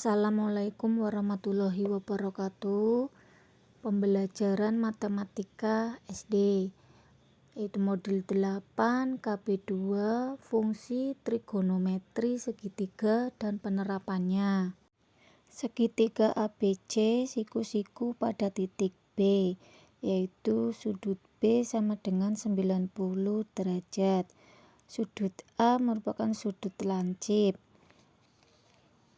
Assalamualaikum warahmatullahi wabarakatuh. Pembelajaran matematika SD, yaitu modul 8 KB2 fungsi trigonometri segitiga dan penerapannya. Segitiga ABC siku-siku pada titik B, yaitu sudut B sama dengan 90 derajat. Sudut A merupakan sudut lancip.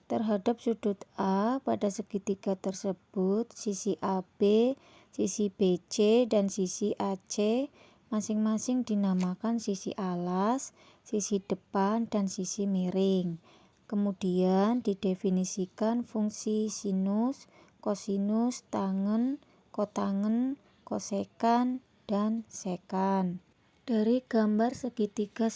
Terhadap sudut A pada segitiga tersebut, sisi AB, sisi BC, dan sisi AC masing-masing dinamakan sisi alas, sisi depan, dan sisi miring. Kemudian didefinisikan fungsi sinus, kosinus, tangen, kotangen, kosekan, dan sekan. Dari gambar segitiga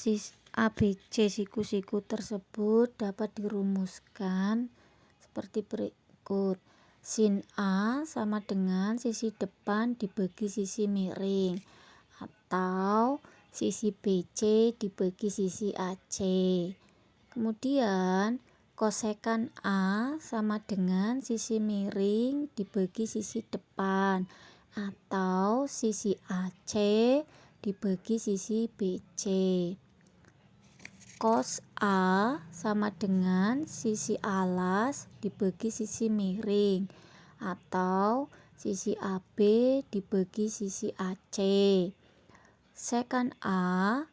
ABC siku-siku tersebut dapat dirumuskan seperti berikut. Sin A sama dengan sisi depan dibagi sisi miring, atau sisi BC dibagi sisi AC. Kemudian kosekan A sama dengan sisi miring dibagi sisi depan, atau sisi AC dibagi sisi BC. Cos A sama dengan sisi alas dibagi sisi miring, atau sisi AB dibagi sisi AC. Sekan A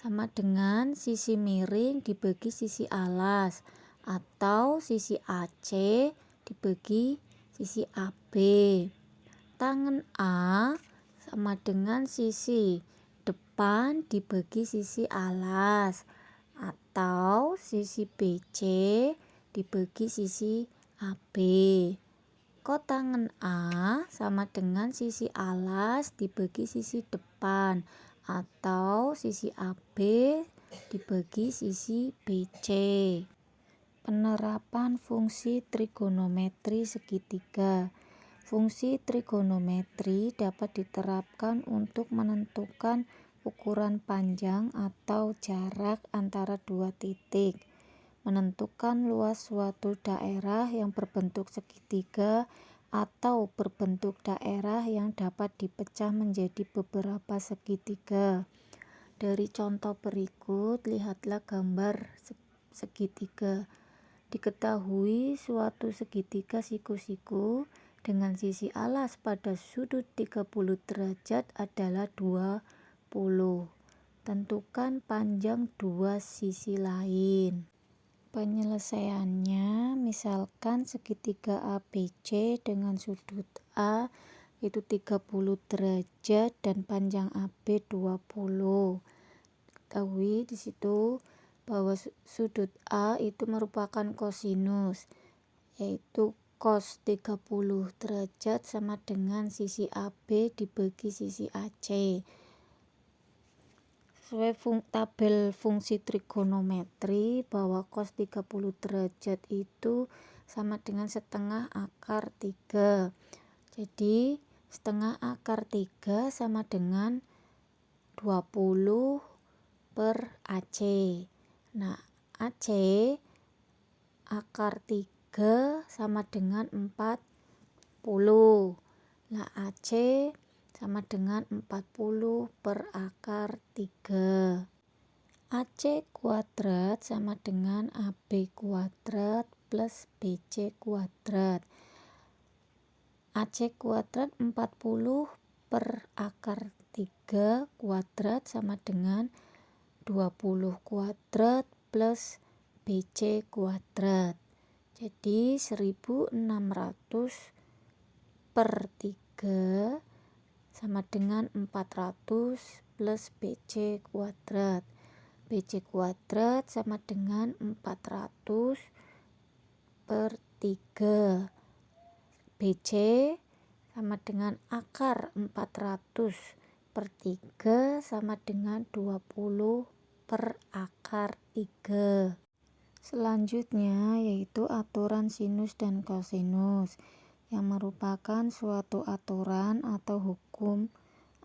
sama dengan sisi miring dibagi sisi alas, atau sisi AC dibagi sisi AB. Tangen A sama dengan sisi depan dibagi sisi alas, atau sisi BC dibagi sisi AB. Kotangen A sama dengan sisi alas dibagi sisi depan, atau sisi AB dibagi sisi BC. Penerapan fungsi trigonometri segitiga. Fungsi trigonometri dapat diterapkan untuk menentukan ukuran panjang atau jarak antara dua titik, menentukan luas suatu daerah yang berbentuk segitiga, atau berbentuk daerah yang dapat dipecah menjadi beberapa segitiga. Dari contoh berikut, lihatlah gambar segitiga. Diketahui suatu segitiga siku-siku dengan sisi alas pada sudut 30 derajat adalah 20. Tentukan panjang dua sisi lain. Penyelesaiannya, misalkan segitiga ABC dengan sudut A itu 30 derajat dan panjang AB 20. Ketahui di situ bahwa sudut A itu merupakan kosinus, yaitu cos 30 derajat sama dengan sisi AB dibagi sisi AC. Sesuai tabel fungsi trigonometri, bahwa cos 30 derajat itu sama dengan setengah akar 3. Jadi setengah akar 3 sama dengan 20 per AC. Nah, AC akar 3 sama dengan 40. Nah, AC sama dengan 40 per akar 3. AC kuadrat sama dengan AB kuadrat plus BC kuadrat. AC kuadrat 40 per akar 3 kuadrat sama dengan 20 kuadrat plus BC kuadrat. Jadi 1600 per 3 sama dengan 400 plus BC kuadrat. BC kuadrat sama dengan 400 per 3. BC sama dengan akar 400 per 3 sama dengan 20 per akar 3. Selanjutnya yaitu aturan sinus dan kosinus, yang merupakan suatu aturan atau hukum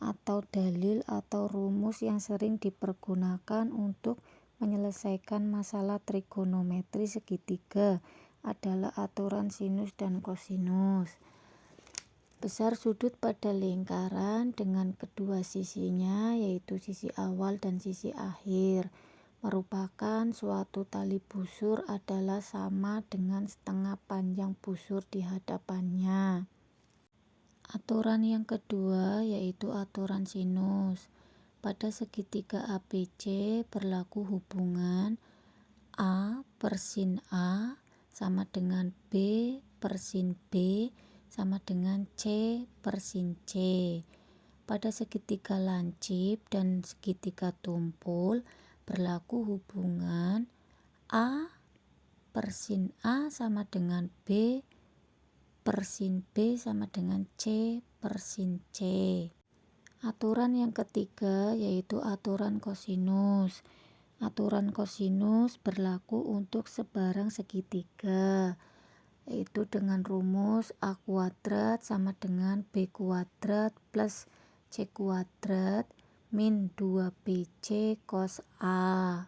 atau dalil atau rumus yang sering dipergunakan untuk menyelesaikan masalah trigonometri segitiga adalah aturan sinus dan kosinus. Besar sudut pada lingkaran dengan kedua sisinya, yaitu sisi awal dan sisi akhir, merupakan suatu tali busur adalah sama dengan setengah panjang busur di hadapannya. Aturan yang kedua yaitu aturan sinus. Pada segitiga ABC berlaku hubungan A per sin A sama dengan B per sin B sama dengan C per sin C. Pada segitiga lancip dan segitiga tumpul berlaku hubungan A per sin A sama dengan B per sin B sama dengan C per sin C. Aturan yang ketiga yaitu aturan kosinus. Aturan kosinus berlaku untuk sebarang segitiga, yaitu dengan rumus A kuadrat sama dengan B kuadrat plus C kuadrat min 2BC cos A.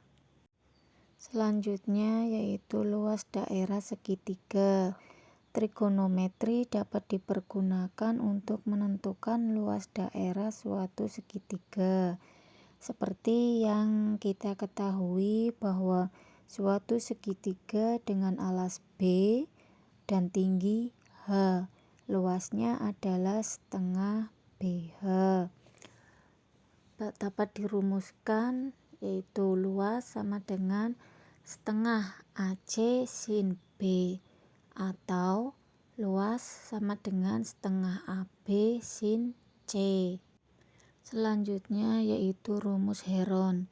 Selanjutnya yaitu luas daerah segitiga. Trigonometri dapat dipergunakan untuk menentukan luas daerah suatu segitiga. Seperti yang kita ketahui bahwa suatu segitiga dengan alas B dan tinggi H, luasnya adalah setengah BH. Dapat dirumuskan yaitu luas sama dengan setengah AC sin B atau luas sama dengan setengah AB sin C. Selanjutnya yaitu rumus Heron.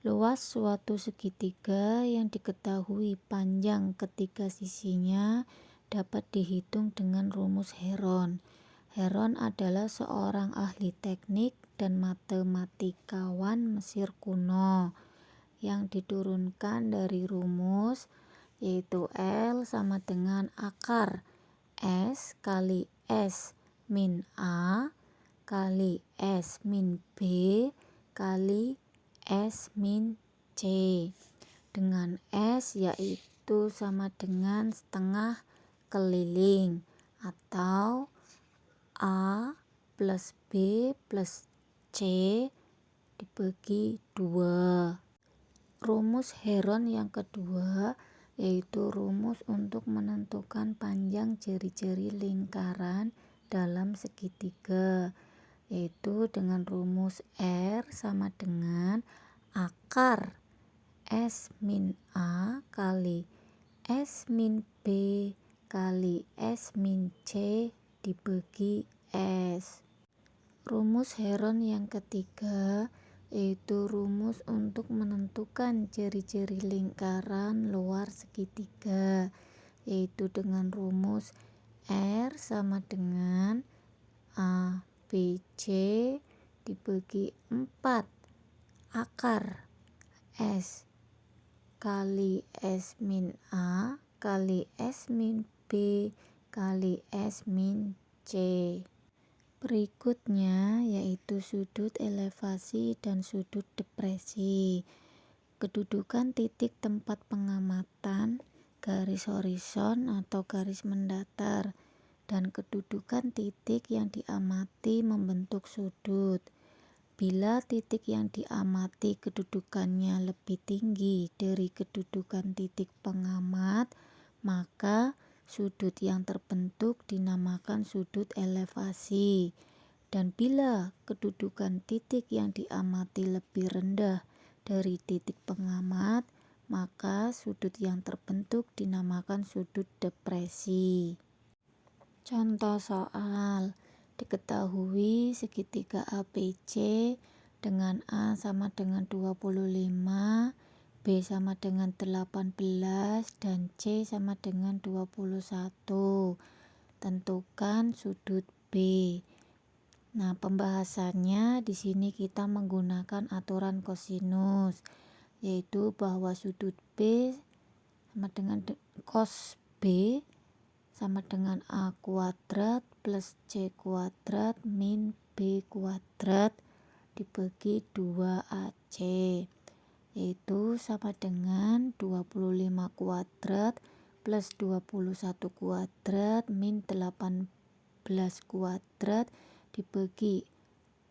Luas suatu segitiga yang diketahui panjang ketiga sisinya dapat dihitung dengan rumus Heron. Heron adalah seorang ahli teknik dan matematikawan Mesir kuno yang diturunkan dari rumus yaitu L sama dengan akar S kali S min A kali S min B kali S min C, dengan S yaitu sama dengan setengah keliling atau A plus B plus C dibagi 2. Rumus Heron yang kedua yaitu rumus untuk menentukan panjang jari-jari lingkaran dalam segitiga, yaitu dengan rumus R sama dengan akar S min A kali S min B kali S min C dibagi S. Rumus Heron yang ketiga yaitu rumus untuk menentukan jari-jari lingkaran luar segitiga, yaitu dengan rumus R sama dengan A BC dibagi 4 akar S kali S min A kali S min B kali S min C. Berikutnya yaitu sudut elevasi dan sudut depresi. Kedudukan titik tempat pengamatan, garis horizon atau garis mendatar, dan kedudukan titik yang diamati membentuk sudut. Bila titik yang diamati kedudukannya lebih tinggi dari kedudukan titik pengamat, maka sudut yang terbentuk dinamakan sudut elevasi. Dan bila kedudukan titik yang diamati lebih rendah dari titik pengamat, maka sudut yang terbentuk dinamakan sudut depresi. Contoh soal. Diketahui segitiga ABC dengan A sama dengan 25, B sama dengan 18, dan C sama dengan 21. Tentukan sudut B. Nah, pembahasannya di sini kita menggunakan aturan kosinus, yaitu bahwa sudut B sama dengan cos B sama dengan A kuadrat plus C kuadrat min B kuadrat dibagi 2AC, yaitu sama dengan 25 kuadrat plus 21 kuadrat min 18 kuadrat dibagi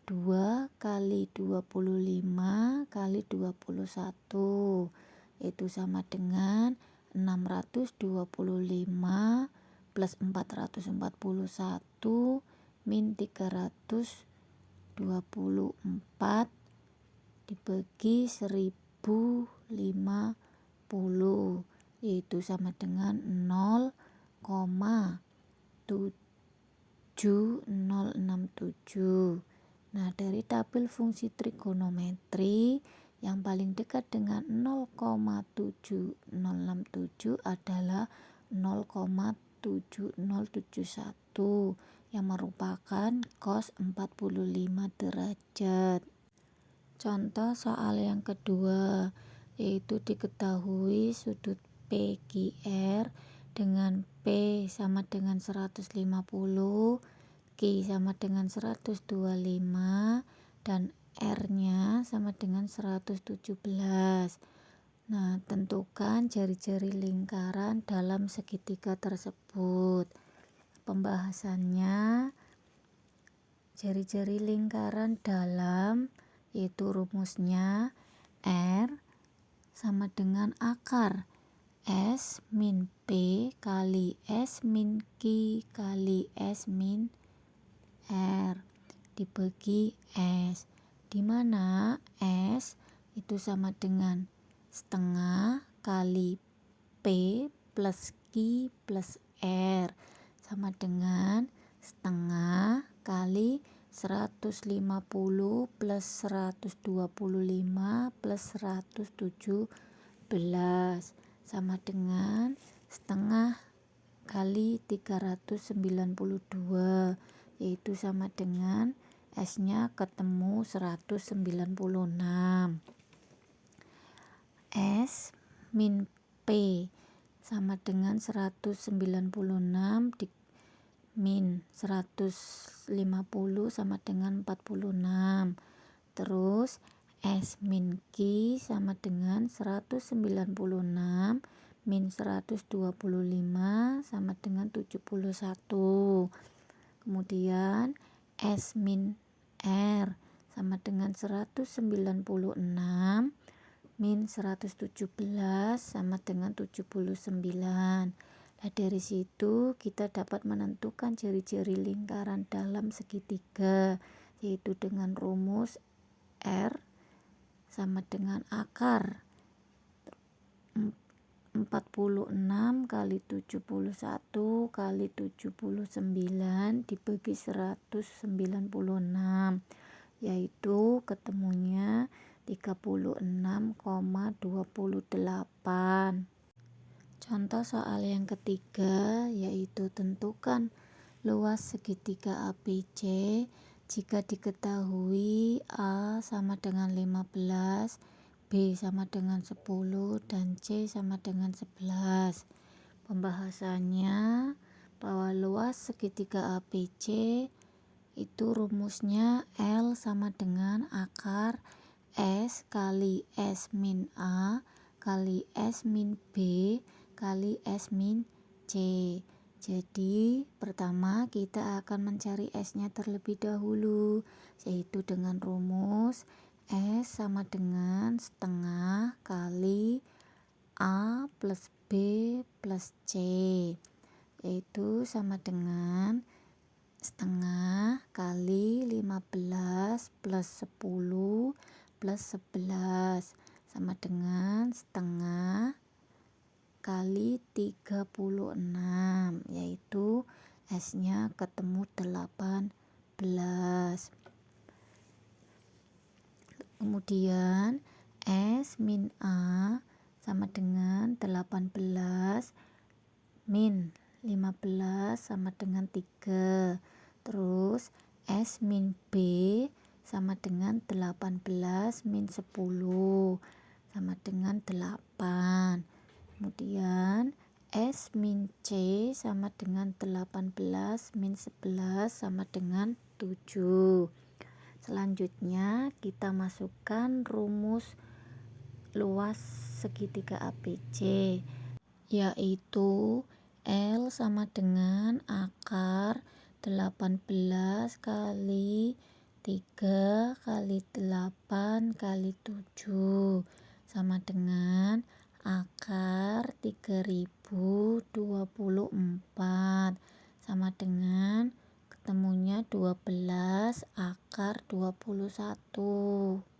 2 kali 25 kali 21, itu sama dengan 625 plus 441 min 324 dibagi 1050, yaitu sama dengan 0,7067. Nah, dari tabel fungsi trigonometri yang paling dekat dengan 0,7067 adalah 0,7071 yang merupakan cos 45 derajat. Contoh soal yang kedua, yaitu diketahui sudut PQR dengan P sama dengan 150, Q sama dengan 125, dan R-nya sama dengan 117. Nah, tentukan jari-jari lingkaran dalam segitiga tersebut. Pembahasannya, jari-jari lingkaran dalam, yaitu rumusnya R sama dengan akar S min P kali S min Q kali S min R dibagi S, di mana S itu sama dengan setengah kali P plus Q plus R sama dengan setengah kali 150 plus 125 plus 117 sama dengan setengah kali 392, yaitu sama dengan S-nya ketemu 196. S min P sama dengan 196 min 150 sama dengan 46. Terus S min Q sama dengan 196 min 125 sama dengan 71. Kemudian S min R sama dengan 196 min 117 sama dengan 79. Nah, dari situ kita dapat menentukan jari-jari lingkaran dalam segitiga, yaitu dengan rumus R sama dengan akar 46 kali 71 kali 79 dibagi 196, yaitu ketemunya 36,28. Contoh soal yang ketiga, yaitu tentukan luas segitiga ABC jika diketahui A sama dengan 15, B sama dengan 10, dan C sama dengan 11. Pembahasannya bahwa luas segitiga ABC itu rumusnya L sama dengan akar S kali S min A kali S min B kali S min C. Jadi pertama kita akan mencari S-nya terlebih dahulu, yaitu dengan rumus S sama dengan setengah kali A plus B plus C, yaitu sama dengan setengah kali 15 plus 10 plus 11 sama dengan setengah kali 36, yaitu S-nya ketemu 18. Kemudian S min A sama dengan 18 min 15 sama dengan 3. Terus S min B sama dengan 18 min 10 sama dengan 8. Kemudian S min C sama dengan 18 min 11 sama dengan 7. Selanjutnya kita masukkan rumus luas segitiga ABC, yaitu L sama dengan akar 18 kali 3 kali 8 kali 7 sama dengan akar 3024 sama dengan ketemunya 12 akar 21.